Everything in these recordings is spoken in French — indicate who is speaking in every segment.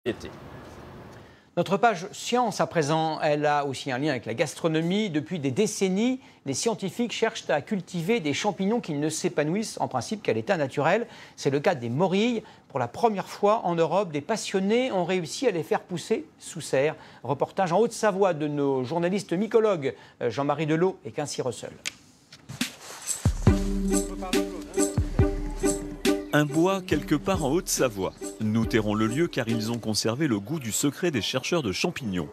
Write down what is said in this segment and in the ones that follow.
Speaker 1: Été.
Speaker 2: Notre page science à présent, elle a aussi un lien avec la gastronomie. Depuis des décennies, les scientifiques cherchent à cultiver des champignons qui ne s'épanouissent en principe qu'à l'état naturel. C'est le cas des morilles. Pour la première fois en Europe, des passionnés ont réussi à les faire pousser sous serre. Reportage en Haute-Savoie de nos journalistes mycologues Jean-Marie Delot et Quincy Russell.
Speaker 3: Un bois quelque part en Haute-Savoie. Nous tairons le lieu car ils ont conservé le goût du secret des chercheurs de champignons.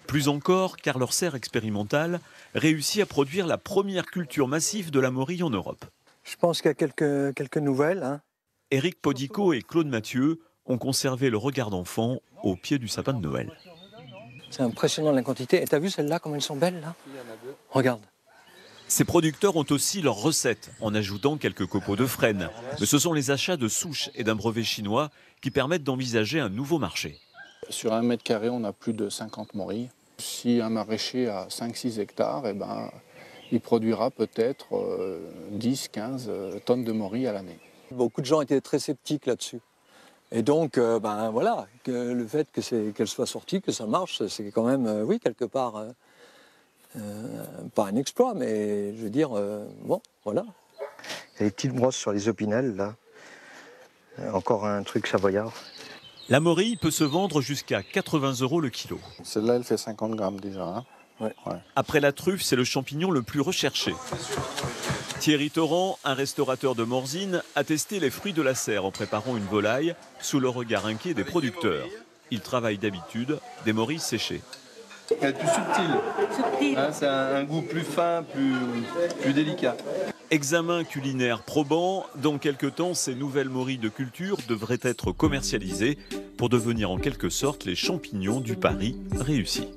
Speaker 3: Plus encore car leur serre expérimentale réussit à produire la première culture massive de la morille en Europe.
Speaker 4: Je pense qu'il y a quelques nouvelles.
Speaker 3: Éric Podico et Claude Mathieu ont conservé le regard d'enfant au pied du sapin de Noël.
Speaker 4: C'est impressionnant la quantité. Et t'as vu celles-là, comme elles sont belles là? Regarde.
Speaker 3: Ces producteurs ont aussi leurs recettes, en ajoutant quelques copeaux de frêne. Mais ce sont les achats de souches et d'un brevet chinois qui permettent d'envisager un nouveau marché.
Speaker 5: Sur 1 mètre carré, on a plus de 50 morilles. Si un maraîcher a 5-6 hectares, il produira peut-être 10-15 tonnes de morilles à l'année.
Speaker 4: Beaucoup de gens étaient très sceptiques là-dessus. Et donc, voilà, que le fait qu'elle soit sortie, que ça marche, c'est quand même, oui, quelque part... pas un exploit, mais je veux dire, bon, voilà.
Speaker 6: Il y a des petites brosses sur les opinels, là. Encore un truc savoyard.
Speaker 3: La morille peut se vendre jusqu'à 80 € le kilo.
Speaker 5: Celle-là, elle fait 50 grammes déjà. Hein.
Speaker 4: Ouais.
Speaker 3: Après la truffe, c'est le champignon le plus recherché. Thierry Torrent, un restaurateur de Morzine, a testé les fruits de la serre en préparant une volaille sous le regard inquiet des producteurs. Il travaille d'habitude des morilles séchées.
Speaker 7: Elle est plus subtile. Hein, c'est un goût plus fin, plus délicat.
Speaker 3: Examen culinaire probant, dans quelques temps, ces nouvelles morilles de culture devraient être commercialisées pour devenir en quelque sorte les champignons du pari réussi.